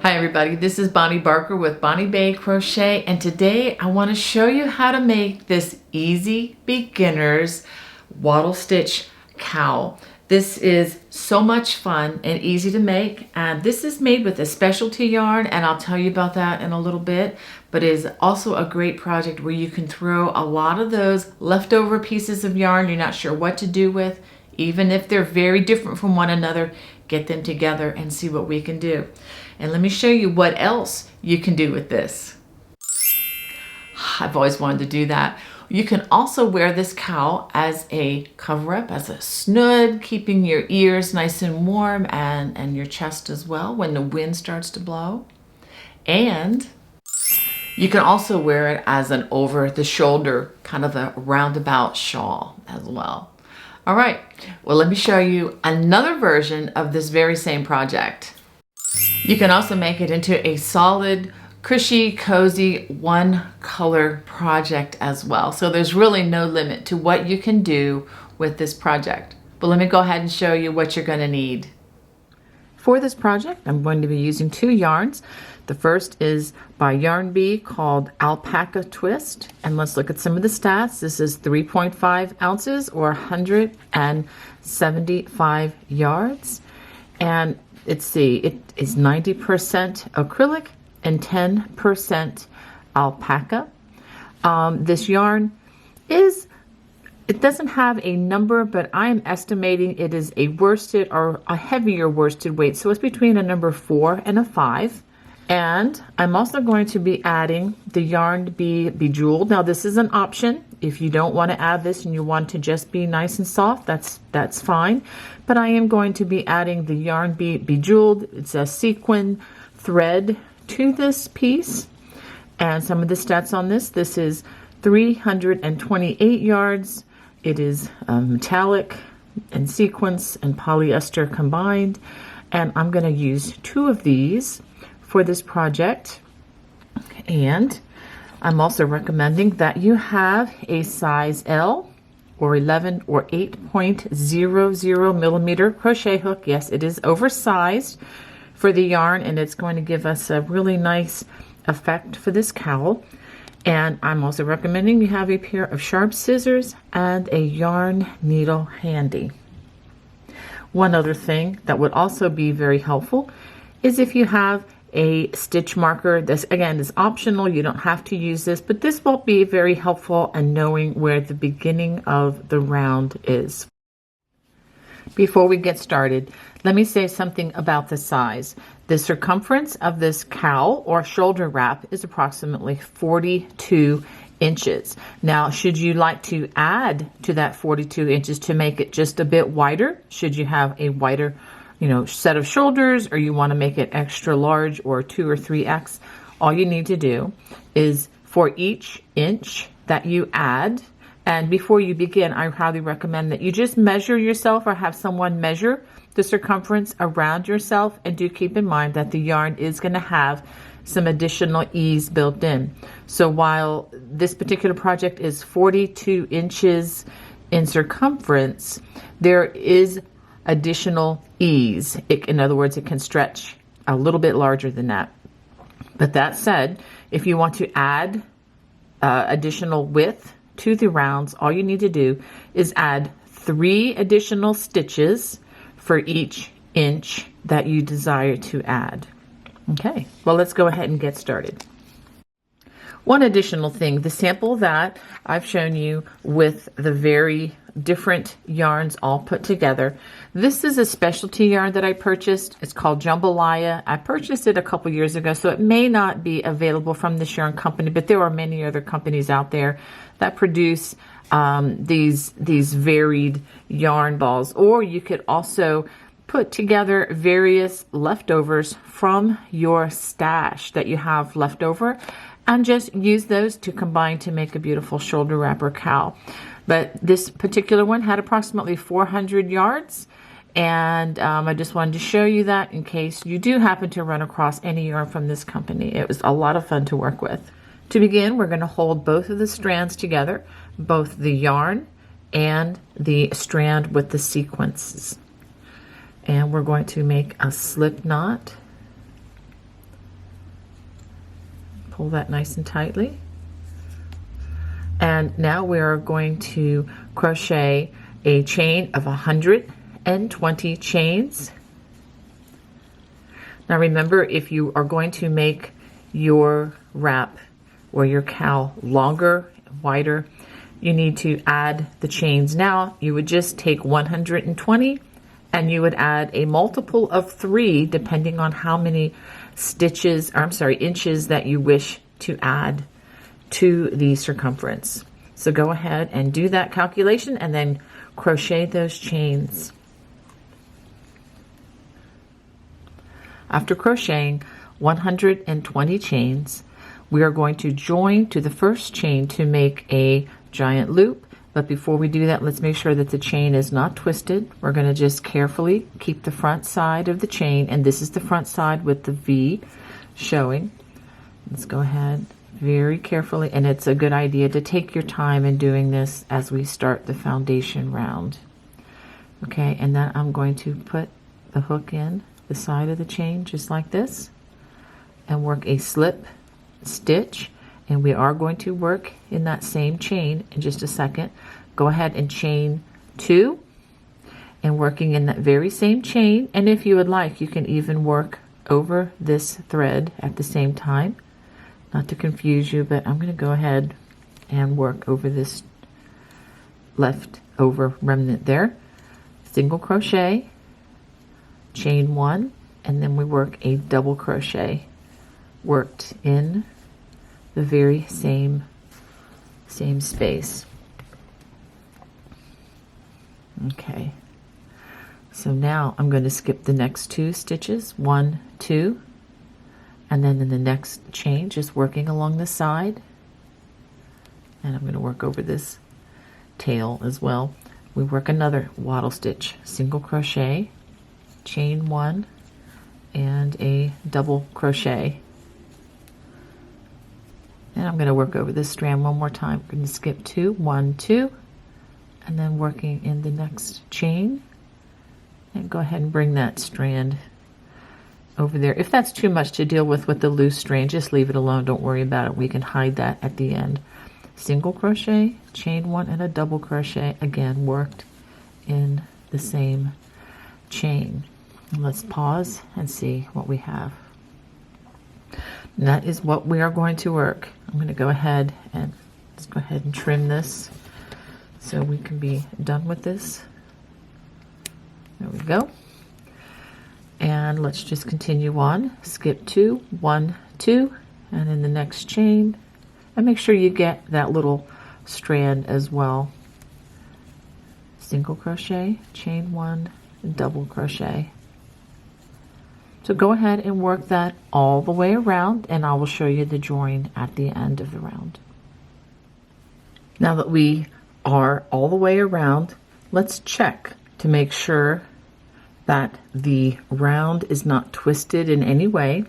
Hi everybody, this is Bonnie Barker with Bonnie Bay Crochet, and today I want to show you how to make this easy beginner's wattle stitch cowl. This is so much fun and easy to make, and this is made with a specialty yarn, and I'll tell you about that in a little bit, but it is also a great project where you can throw a lot of those leftover pieces of yarn you're not sure what to do with, even if they're very different from one another. Get them together and see what we can do. And let me show you what else you can do with this. I've always wanted to do that. You can also wear this cowl as a cover-up, as a snood, keeping your ears nice and warm and your chest as well when the wind starts to blow. And you can also wear it as an over-the-shoulder, kind of a roundabout shawl as well. All right, well, let me show you another version of this very same project. You can also make it into a solid, cushy, cozy, one color project as well. So there's really no limit to what you can do with this project. But let me go ahead and show you what you're gonna need. For this project, I'm going to be using two yarns. The first is by Yarn Bee called Alpaca Twist. And let's look at some of the stats. This is 3.5 ounces or 175 yards. And let's see, it is 90% acrylic and 10% alpaca. This yarn it doesn't have a number, but I am estimating it is a worsted or a heavier worsted weight. So it's between a number 4 and a 5. And I'm also going to be adding the Yarn Bee Bejeweled. Now this is an option. If you don't want to add this and you want to just be nice and soft, that's fine. But I am going to be adding the Yarn Bee Bejeweled. It's a sequin thread to this piece. And some of the stats on this is 328 yards. It is metallic and sequins and polyester combined. And I'm going to use 2 of these for this project. And I'm also recommending that you have a size L or 11 or 8.00 millimeter crochet hook. Yes, it is oversized for the yarn, and it's going to give us a really nice effect for this cowl. And I'm also recommending you have a pair of sharp scissors and a yarn needle handy. One other thing that would also be very helpful is if you have a stitch marker. This again is optional. You don't have to use this, but this will be very helpful in knowing where the beginning of the round is. Before we get started, let me say something about the size. The circumference of this cowl or shoulder wrap is approximately 42 inches. Now, should you like to add to that 42 inches to make it just a bit wider, should you have a wider set of shoulders, or you want to make it extra large or 2 or 3X, all you need to do is for each inch that you add, and before you begin, I highly recommend that you just measure yourself or have someone measure the circumference around yourself, and do keep in mind that the yarn is going to have some additional ease built in. So while this particular project is 42 inches in circumference, there is additional ease. In other words, it can stretch a little bit larger than that. But that said, if you want to add additional width to the rounds, all you need to do is add 3 additional stitches for each inch that you desire to add. Okay, well, let's go ahead and get started. One additional thing, the sample that I've shown you with the very different yarns all put together, this is a specialty yarn that I purchased. It's called Jambalaya. I purchased it a couple years ago, so it may not be available from this yarn company, but there are many other companies out there that produce these varied yarn balls. Or you could also put together various leftovers from your stash that you have left over, and just use those to combine to make a beautiful shoulder wrapper cowl. But this particular one had approximately 400 yards, and I just wanted to show you that in case you do happen to run across any yarn from this company. It was a lot of fun to work with. To begin, we're going to hold both of the strands together, both the yarn and the strand with the sequences. And we're going to make a slip knot pull that nice and tightly. And now we are going to crochet a chain of 120 chains. Now remember, if you are going to make your wrap or your cowl longer, wider, you need to add the chains now. You would just take 120 and you would add a multiple of 3 depending on how many stitches, or I'm sorry, inches that you wish to add to the circumference. So go ahead and do that calculation and then crochet those chains. After crocheting 120 chains, we are going to join to the first chain to make a giant loop. But before we do that, let's make sure that the chain is not twisted. We're going to just carefully keep the front side of the chain, and this is the front side with the V showing. Let's go ahead very carefully, and it's a good idea to take your time in doing this as we start the foundation round. Okay, and then I'm going to put the hook in the side of the chain just like this and work a slip stitch, and we are going to work in that same chain in just a second. Go ahead and chain 2 and working in that very same chain, and if you would like you can even work over this thread at the same time, not to confuse you, but I'm going to go ahead and work over this left over remnant there. Single crochet, chain 1, and then we work a double crochet worked in the very same space. Okay, so now I'm going to skip the next 2 stitches, 1, 2, and then in the next chain just working along the side, and I'm going to work over this tail as well. We work another wattle stitch, single crochet, chain 1, and a double crochet. And I'm going to work over this strand one more time. We're going to skip 2, 1, 2, and then working in the next chain, and go ahead and bring that strand over there. If that's too much to deal with the loose strand, just leave it alone. Don't worry about it. We can hide that at the end. Single crochet, chain 1, and a double crochet, again worked in the same chain. And let's pause and see what we have. And that is what we are going to work. I'm going to go ahead and let's go ahead and trim this so we can be done with this. There we go. And let's just continue on. Skip 2, 1, 2, and in the next chain, and make sure you get that little strand as well. Single crochet, chain 1, and double crochet. So go ahead and work that all the way around, and I will show you the join at the end of the round. Now that we are all the way around, let's check to make sure that the round is not twisted in any way.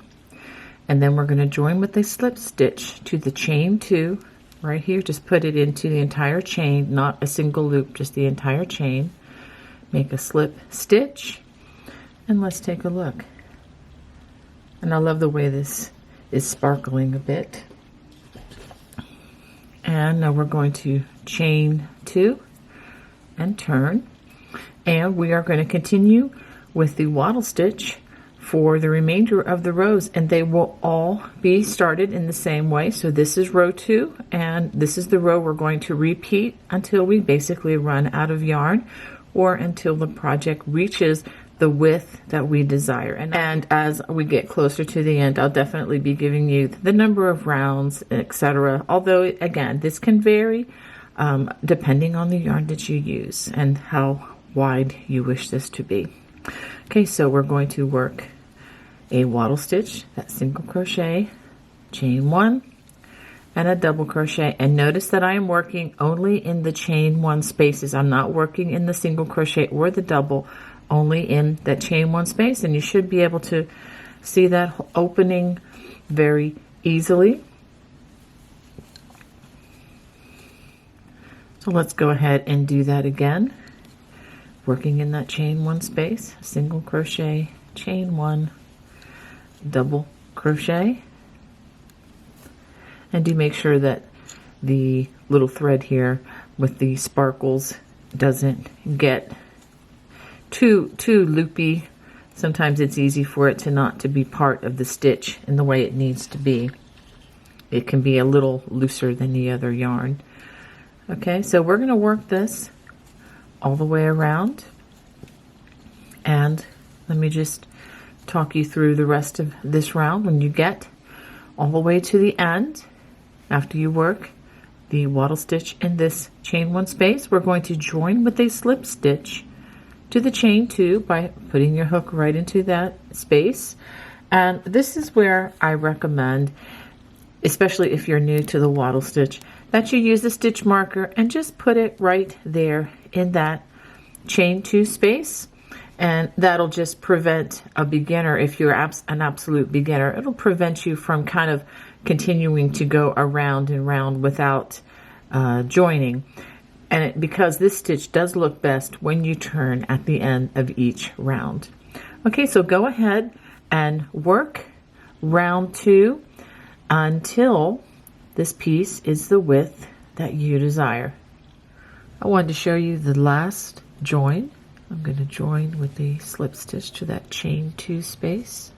And then we're going to join with a slip stitch to the chain 2 right here. Just put it into the entire chain, not a single loop, just the entire chain. Make a slip stitch, and let's take a look. And I love the way this is sparkling a bit. And now we're going to chain 2 and turn, and we are going to continue with the wattle stitch for the remainder of the rows, and they will all be started in the same way. So this is row 2, and this is the row we're going to repeat until we basically run out of yarn, or until the project reaches the width that we desire. And as we get closer to the end, I'll definitely be giving you the number of rounds, etc. Although again, this can vary depending on the yarn that you use and how wide you wish this to be. Okay, so we're going to work a wattle stitch, that single crochet, chain 1, and a double crochet. And notice that I am working only in the chain 1 spaces. I'm not working in the single crochet or the double, only in that chain 1 space, and you should be able to see that opening very easily. So let's go ahead and do that again. Working in that chain 1 space, single crochet, chain 1, double crochet, And do make sure that the little thread here with the sparkles doesn't get too loopy. Sometimes it's easy for it to not to be part of the stitch in the way it needs to be. It can be a little looser than the other yarn. Okay, so we're going to work this all the way around, and let me just talk you through the rest of this round. When you get all the way to the end, after you work the wattle stitch in this chain 1 space, we're going to join with a slip stitch to the chain 2 by putting your hook right into that space. And this is where I recommend, especially if you're new to the wattle stitch, that you use a stitch marker and just put it right there in that chain 2 space. And that'll just prevent a beginner, if you're an absolute beginner, it'll prevent you from kind of continuing to go around and round without joining. And because this stitch does look best when you turn at the end of each round. Okay, so go ahead and work round 2 until this piece is the width that you desire. I wanted to show you the last join. I'm going to join with the slip stitch to that chain 2 space.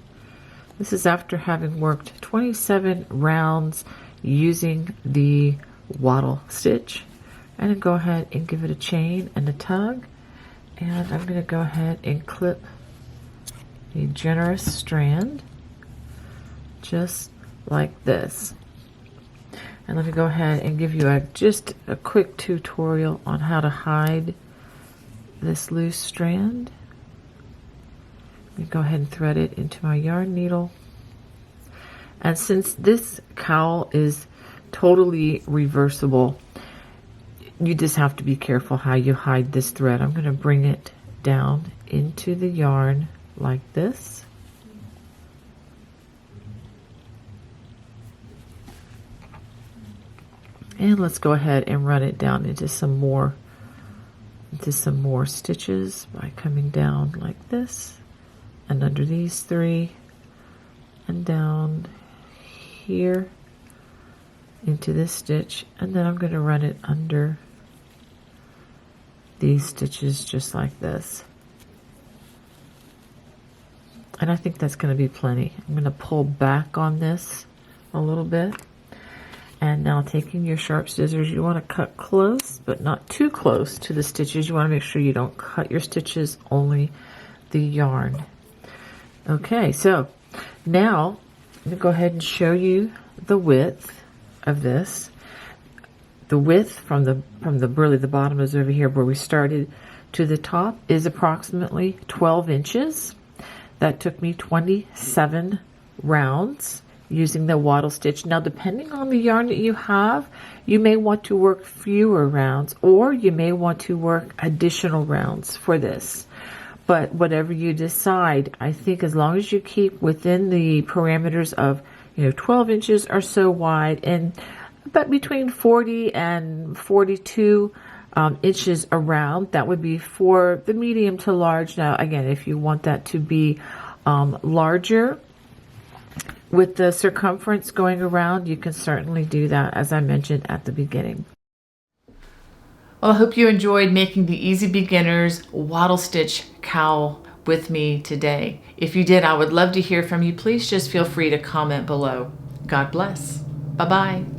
This is after having worked 27 rounds using the wattle stitch. And then go ahead and give it a chain and a tug. And I'm going to go ahead and clip a generous strand just like this. And let me go ahead and give you just a quick tutorial on how to hide this loose strand. Let me go ahead and thread it into my yarn needle. And since this cowl is totally reversible, you just have to be careful how you hide this thread. I'm going to bring it down into the yarn like this. And let's go ahead and run it down into some more stitches by coming down like this and under these 3 and down here into this stitch, and then I'm going to run it under these stitches just like this. And I think that's going to be plenty. I'm going to pull back on this a little bit. And now taking your sharp scissors, you want to cut close, but not too close to the stitches. You want to make sure you don't cut your stitches, only the yarn. Okay, so now I'm going to go ahead and show you the width of this. The width from the really the bottom is over here where we started to the top is approximately 12 inches. That took me 27 rounds using the wattle stitch. Now, depending on the yarn that you have, you may want to work fewer rounds, or you may want to work additional rounds for this. But whatever you decide, I think as long as you keep within the parameters of 12 inches or so wide, and but between 40 and 42 inches around, that would be for the medium to large. Now, again, if you want that to be larger, with the circumference going around, you can certainly do that, as I mentioned at the beginning. Well, I hope you enjoyed making the Easy Beginners wattle stitch cowl with me today. If you did, I would love to hear from you. Please just feel free to comment below. God bless. Bye-bye.